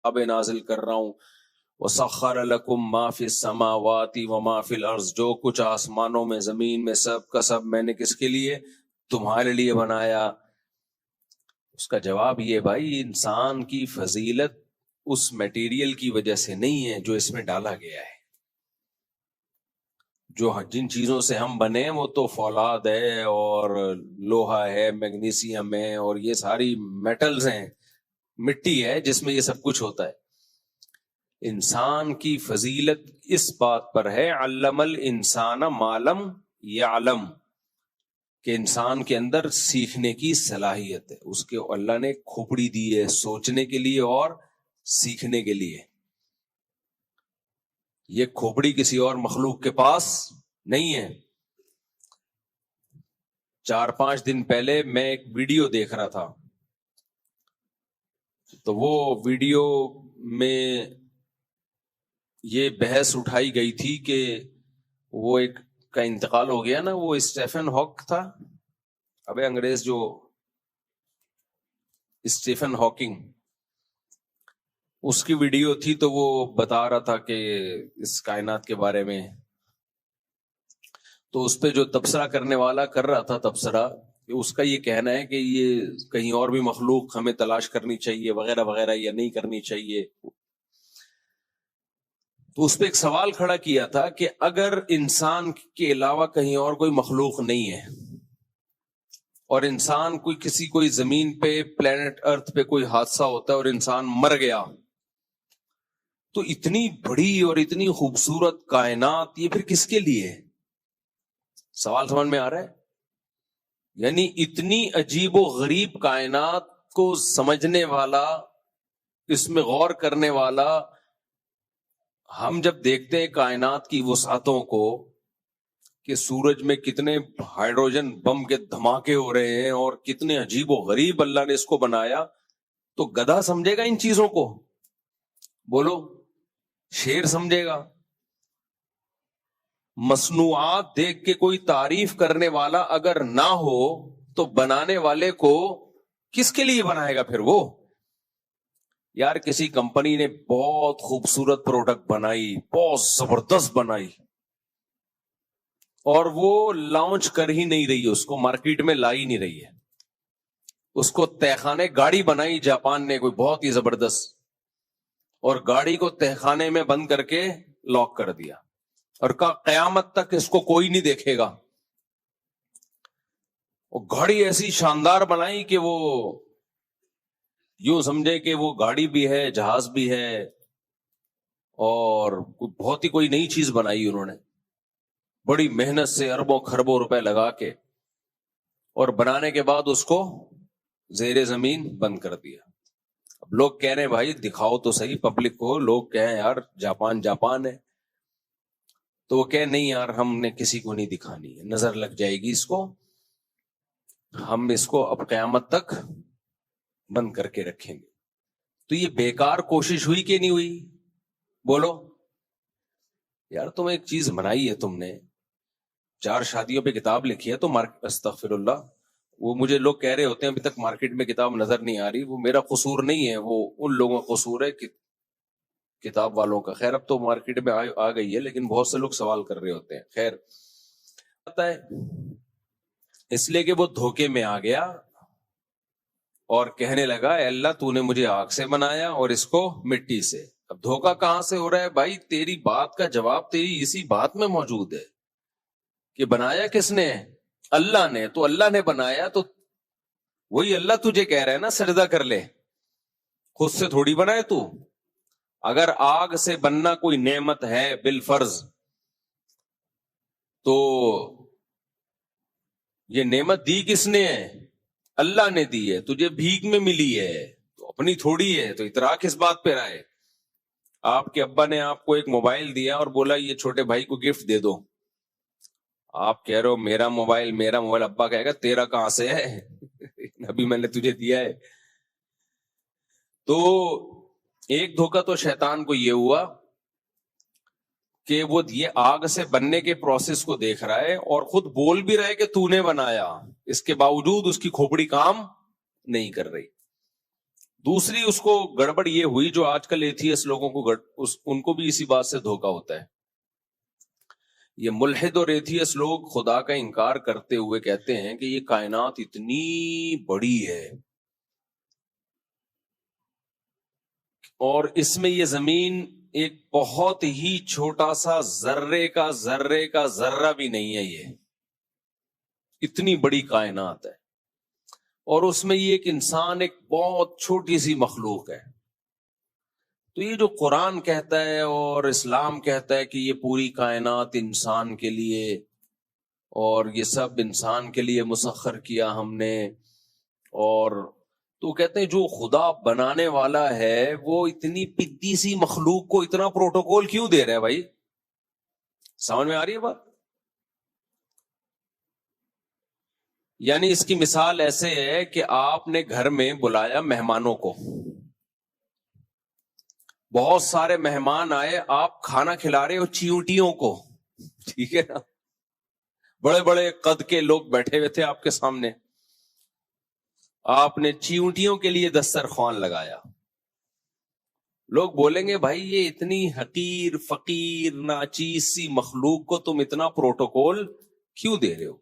اب نازل کر رہا ہوں. وَسَخَّرَ لَكُم مَّا فِي السَّمَاوَاتِ وَمَا فِي الْأَرْضِ، جو کچھ آسمانوں میں زمین میں سب کا سب میں نے کس کے لیے؟ تمہارے لیے بنایا. اس کا جواب یہ بھائی انسان کی فضیلت اس میٹیریل کی وجہ سے نہیں ہے جو اس میں ڈالا گیا ہے. جو جن چیزوں سے ہم بنے وہ تو فولاد ہے اور لوہا ہے، میگنیسیم ہے، اور یہ ساری میٹلز ہیں، مٹی ہے جس میں یہ سب کچھ ہوتا ہے. انسان کی فضیلت اس بات پر ہے علم الانسان ما لم یعلم، کہ انسان کے اندر سیکھنے کی صلاحیت ہے. اس کے اللہ نے کھوپڑی دی ہے سوچنے کے لیے اور سیکھنے کے لیے. یہ کھوپڑی کسی اور مخلوق کے پاس نہیں ہے. 4-5 دن پہلے میں ایک ویڈیو دیکھ رہا تھا، تو وہ ویڈیو میں یہ بحث اٹھائی گئی تھی کہ وہ ایک کا انتقال ہو گیا نا، وہ اسٹیفن ہاک تھا، ابے انگریز جو اسٹیفن ہاکنگ، اس کی ویڈیو تھی. تو وہ بتا رہا تھا کہ اس کائنات کے بارے میں، تو اس پہ جو تبصرہ کرنے والا کر رہا تھا تبصرہ، اس کا یہ کہنا ہے کہ یہ کہیں اور بھی مخلوق ہمیں تلاش کرنی چاہیے وغیرہ وغیرہ یا نہیں کرنی چاہیے. تو اس پہ ایک سوال کھڑا کیا تھا کہ اگر انسان کے علاوہ کہیں اور کوئی مخلوق نہیں ہے اور انسان کوئی زمین پہ پلینٹ ارتھ پہ کوئی حادثہ ہوتا ہے اور انسان مر گیا، تو اتنی بڑی اور اتنی خوبصورت کائنات یہ پھر کس کے لیے ہے؟ سوال سمجھ میں آ رہا ہے؟ یعنی اتنی عجیب و غریب کائنات کو سمجھنے والا، اس میں غور کرنے والا، ہم جب دیکھتے ہیں کائنات کی وسعتوں کو کہ سورج میں کتنے ہائیڈروجن بم کے دھماکے ہو رہے ہیں اور کتنے عجیب و غریب اللہ نے اس کو بنایا، تو گدھا سمجھے گا ان چیزوں کو؟ بولو، شیر سمجھے گا؟ مصنوعات دیکھ کے کوئی تعریف کرنے والا اگر نہ ہو تو بنانے والے کو کس کے لیے بنائے گا پھر وہ؟ یار کسی کمپنی نے بہت خوبصورت پروڈکٹ بنائی، بہت زبردست بنائی، اور وہ لانچ کر ہی نہیں رہی ہے، اس کو مارکیٹ میں لا ہی نہیں رہی ہے. اس کو تہخانے گاڑی بنائی جاپان نے کوئی بہت ہی زبردست، اور گاڑی کو تہخانے میں بند کر کے لاک کر دیا اور کہا قیامت تک اس کو کوئی نہیں دیکھے گا. وہ گاڑی ایسی شاندار بنائی کہ وہ یوں سمجھے کہ وہ گاڑی بھی ہے، جہاز بھی ہے، اور بہت ہی کوئی نئی چیز بنائی انہوں نے بڑی محنت سے، اربوں خربوں روپے لگا کے، اور بنانے کے بعد اس کو زیر زمین بند کر دیا. اب لوگ کہہ رہے ہیں بھائی دکھاؤ تو صحیح پبلک کو، لوگ کہیں یار جاپان جاپان ہے، تو وہ کہے نہیں یار ہم نے کسی کو نہیں دکھانی ہے، نظر لگ جائے گی اس کو، ہم اس کو اب قیامت تک بند کر کے رکھیں گے. تو یہ بیکار کوشش ہوئی کہ نہیں ہوئی؟ بولو یار. تم ایک چیز بنائی ہے، تم نے 4 شادیوں پہ کتاب لکھی ہے، تو استغفر اللہ، وہ مجھے لوگ کہہ رہے ہوتے ہیں ابھی تک مارکیٹ میں کتاب نظر نہیں آ رہی. وہ میرا قصور نہیں ہے، وہ ان لوگوں کا قصور ہے کہ کتاب والوں کا. خیر اب تو مارکیٹ میں آ گئی ہے، لیکن بہت سے لوگ سوال کر رہے ہوتے ہیں. خیر پتہ ہے اس لیے کہ وہ دھوکے میں آ گیا اور کہنے لگا اے اللہ تو نے مجھے آگ سے بنایا اور اس کو مٹی سے. اب دھوکا کہاں سے ہو رہا ہے بھائی؟ تیری بات کا جواب تیری اسی بات میں موجود ہے کہ بنایا کس نے؟ اللہ نے. تو اللہ نے بنایا تو وہی اللہ تجھے کہہ رہا ہے نا سجدہ کر لے، خود سے تھوڑی بنائے تو. اگر آگ سے بننا کوئی نعمت ہے بالفرض، تو یہ نعمت دی کس نے ہے؟ اللہ نے دی ہے، تجھے بھیک میں ملی ہے، تو اپنی تھوڑی ہے، تو اترا کس بات پہ رہے؟ آپ کے ابا نے آپ کو ایک موبائل دیا اور بولا یہ چھوٹے بھائی کو گفٹ دے دو، آپ کہہ رہے ہو میرا موبائل میرا موبائل. ابا کہے گا تیرا کہاں سے ہے؟ ابھی میں نے تجھے دیا ہے. تو ایک دھوکہ تو شیطان کو یہ ہوا کہ وہ یہ آگ سے بننے کے پروسیس کو دیکھ رہا ہے اور خود بول بھی رہا ہے کہ تو نے بنایا، اس کے باوجود اس کی کھوپڑی کام نہیں کر رہی. دوسری اس کو گڑبڑ یہ ہوئی جو آج کل ایتھیسٹ لوگوں کو ان کو بھی اسی بات سے دھوکا ہوتا ہے. یہ ملحد اور ایتھیسٹ لوگ خدا کا انکار کرتے ہوئے کہتے ہیں کہ یہ کائنات اتنی بڑی ہے اور اس میں یہ زمین ایک بہت ہی چھوٹا سا ذرے کا ذرہ بھی نہیں ہے، یہ اتنی بڑی کائنات ہے اور اس میں یہ ایک انسان ایک بہت چھوٹی سی مخلوق ہے. تو یہ جو قرآن کہتا ہے اور اسلام کہتا ہے کہ یہ پوری کائنات انسان کے لیے اور یہ سب انسان کے لیے مسخر کیا ہم نے، اور تو کہتے ہیں جو خدا بنانے والا ہے وہ اتنی پتی سی مخلوق کو اتنا پروٹوکول کیوں دے رہا ہے؟ بھائی سمجھ میں آ رہی ہے بات؟ یعنی اس کی مثال ایسے ہے کہ آپ نے گھر میں بلایا مہمانوں کو، بہت سارے مہمان آئے، آپ کھانا کھلا رہے ہو چیونٹیوں کو، ٹھیک ہے نا، بڑے بڑے قد کے لوگ بیٹھے ہوئے تھے آپ کے سامنے، آپ نے چیونٹیوں کے لیے دسترخوان لگایا. لوگ بولیں گے بھائی یہ اتنی حقیر فقیر ناچیز سی مخلوق کو تم اتنا پروٹوکول کیوں دے رہے ہو؟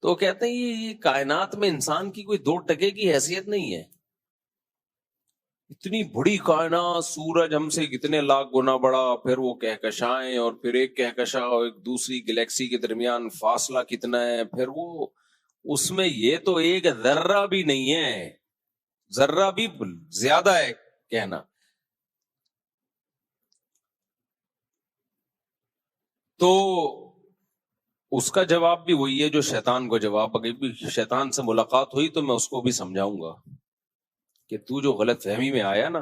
تو کہتے ہیں یہ کائنات میں انسان کی کوئی 2 ٹکے کی حیثیت نہیں ہے. اتنی بڑی کائنات، سورج ہم سے کتنے لاکھ گنا بڑا، پھر وہ کہکشائیں اور پھر ایک کہکشاں اور ایک دوسری گلیکسی کے درمیان فاصلہ کتنا ہے، پھر وہ اس میں یہ تو ایک ذرہ بھی نہیں ہے، ذرہ بھی زیادہ ہے کہنا. تو اس کا جواب بھی وہی ہے جو شیطان کو جواب، اگر بھی شیطان سے ملاقات ہوئی تو میں اس کو بھی سمجھاؤں گا کہ تو جو غلط فہمی میں آیا نا،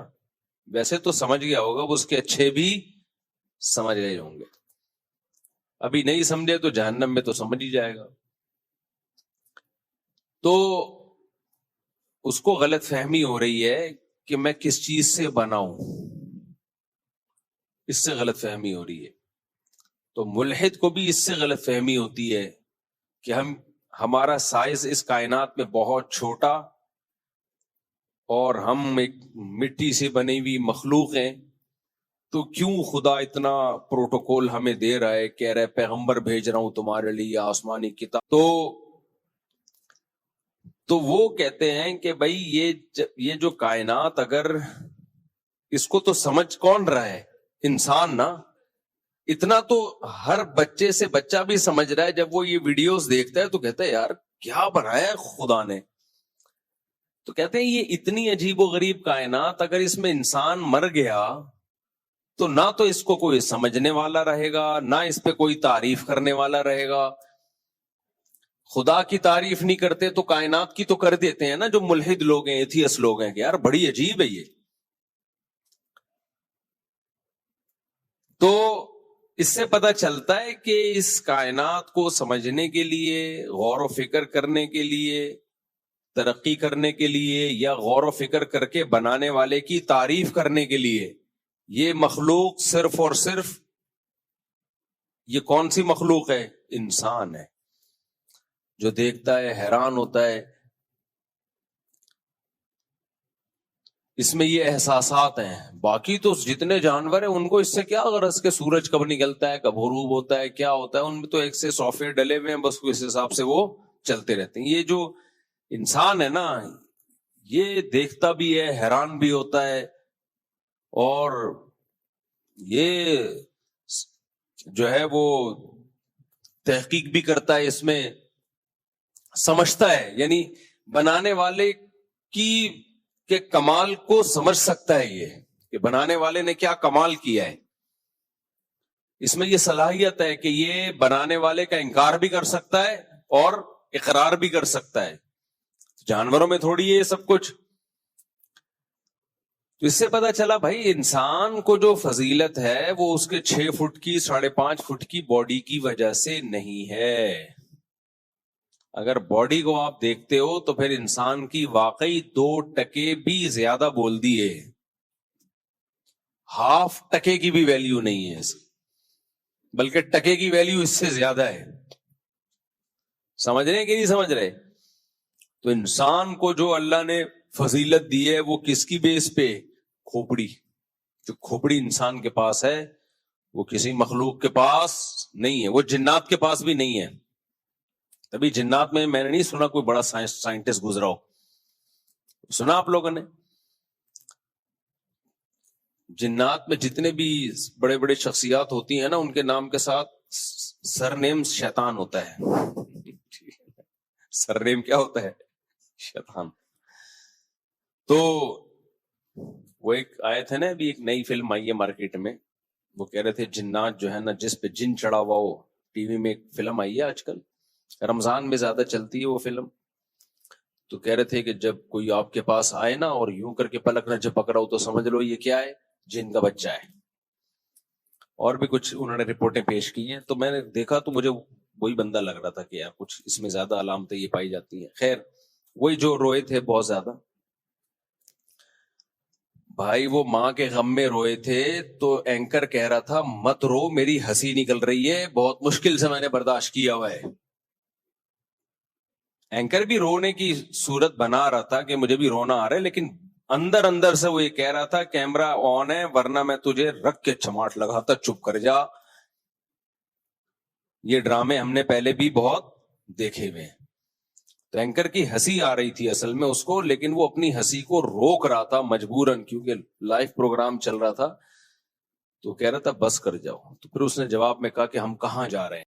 ویسے تو سمجھ گیا ہوگا، وہ اس کے اچھے بھی سمجھ گئے ہوں گے، ابھی نہیں سمجھے تو جہنم میں تو سمجھ ہی جائے گا. تو اس کو غلط فہمی ہو رہی ہے کہ میں کس چیز سے بنا ہوں، اس سے غلط فہمی ہو رہی ہے. تو ملحد کو بھی اس سے غلط فہمی ہوتی ہے کہ ہمارا سائز اس کائنات میں بہت چھوٹا اور ہم ایک مٹی سے بنی ہوئی مخلوق ہیں، تو کیوں خدا اتنا پروٹوکول ہمیں دے رہا ہے، کہہ رہا ہے پیغمبر بھیج رہا ہوں تمہارے لیے، آسمانی کتاب. تو وہ کہتے ہیں کہ بھائی یہ جو کائنات، اگر اس کو تو سمجھ کون رہا ہے؟ انسان نا. اتنا تو ہر بچے سے بچہ بھی سمجھ رہا ہے، جب وہ یہ ویڈیوز دیکھتا ہے تو کہتا ہے یار کیا بنایا ہے خدا نے. تو کہتے ہیں یہ اتنی عجیب و غریب کائنات، اگر اس میں انسان مر گیا تو نہ تو اس کو کوئی سمجھنے والا رہے گا، نہ اس پہ کوئی تعریف کرنے والا رہے گا. خدا کی تعریف نہیں کرتے تو کائنات کی تو کر دیتے ہیں نا جو ملحد لوگ ہیں، ایتھیسٹ لوگ ہیں، کہ یار بڑی عجیب ہے یہ. تو اس سے پتہ چلتا ہے کہ اس کائنات کو سمجھنے کے لیے، غور و فکر کرنے کے لیے، ترقی کرنے کے لیے، یا غور و فکر کر کے بنانے والے کی تعریف کرنے کے لیے، یہ مخلوق صرف اور صرف یہ کون سی مخلوق ہے؟ انسان ہے، جو دیکھتا ہے حیران ہوتا ہے. اس میں یہ احساسات ہیں. باقی تو جتنے جانور ہیں ان کو اس سے کیا غرض کہ سورج کب نکلتا ہے، کب غروب ہوتا ہے، کیا ہوتا ہے، ان میں تو ایک سے سافٹ ویئر ڈلے ہوئے ہیں، بس اس حساب سے وہ چلتے رہتے ہیں. یہ جو انسان ہے نا، یہ دیکھتا بھی ہے، حیران بھی ہوتا ہے، اور یہ جو ہے وہ تحقیق بھی کرتا ہے، اس میں سمجھتا ہے، یعنی بنانے والے کی کہ کمال کو سمجھ سکتا ہے، یہ کہ بنانے والے نے کیا کمال کیا ہے. اس میں یہ صلاحیت ہے کہ یہ بنانے والے کا انکار بھی کر سکتا ہے اور اقرار بھی کر سکتا ہے. جانوروں میں تھوڑی ہے یہ سب کچھ. تو اس سے پتا چلا بھائی انسان کو جو فضیلت ہے وہ اس کے 6 فٹ کی 5.5 فٹ کی باڈی کی وجہ سے نہیں ہے. اگر باڈی کو آپ دیکھتے ہو تو پھر انسان کی واقعی 2% بھی زیادہ بول دیے، 0.5% کی بھی ویلیو نہیں ہے اس کی، بلکہ ٹکے کی ویلیو اس سے زیادہ ہے. سمجھ رہے ہیں کہ نہیں سمجھ رہے؟ تو انسان کو جو اللہ نے فضیلت دی ہے وہ کس کی بیس پہ؟ کھوپڑی. جو کھوپڑی انسان کے پاس ہے وہ کسی مخلوق کے پاس نہیں ہے, وہ جنات کے پاس بھی نہیں ہے. تبھی جنات میں نے نہیں سنا کوئی بڑا سائنٹسٹ گزرا ہو. سنا آپ لوگوں نے؟ جنات میں جتنے بھی بڑے بڑے شخصیات ہوتی ہیں نا, ان کے نام کے ساتھ سر نیم شیطان ہوتا ہے. سر نیم کیا ہوتا ہے؟ شیطان. تو وہ ایک آئے تھے نا, ابھی ایک نئی فلم آئی ہے مارکیٹ میں, وہ کہہ رہے تھے جنات جو ہے نا, جس پہ جن چڑھا ہوا ہو. ٹی وی میں ایک فلم آئی ہے آج کل, رمضان میں زیادہ چلتی ہے وہ فلم. تو کہہ رہے تھے کہ جب کوئی آپ کے پاس آئے نا اور یوں کر کے پلک نہ جھپک رہا ہو تو سمجھ لو یہ کیا ہے, جن کا بچہ ہے. اور بھی کچھ انہوں نے رپورٹیں پیش کی ہیں. تو میں نے دیکھا تو مجھے وہی بندہ لگ رہا تھا کہ یار کچھ اس میں زیادہ علامتیں یہ پائی جاتی ہیں. خیر, وہی جو روئے تھے بہت زیادہ بھائی, وہ ماں کے غم میں روئے تھے. تو اینکر کہہ رہا تھا مت رو, میری ہنسی نکل رہی ہے, بہت مشکل سے میں نے برداشت کیا ہوا ہے. اینکر بھی رونے کی صورت بنا رہا تھا کہ مجھے بھی رونا آ رہا ہے, لیکن اندر اندر سے وہ یہ کہہ رہا تھا کیمرہ آن ہے ورنہ میں تجھے رکھ کے چماٹ لگاتا, چپ کر جا. یہ ڈرامے ہم نے پہلے بھی بہت دیکھے ہوئے ہیں. تو اینکر کی ہنسی آ رہی تھی اصل میں اس کو, لیکن وہ اپنی ہنسی کو روک رہا تھا مجبوراً, کیونکہ لائیو پروگرام چل رہا تھا. تو کہہ رہا تھا بس کر جاؤ. تو پھر اس نے جواب میں کہا کہ ہم کہاں جا رہے ہیں؟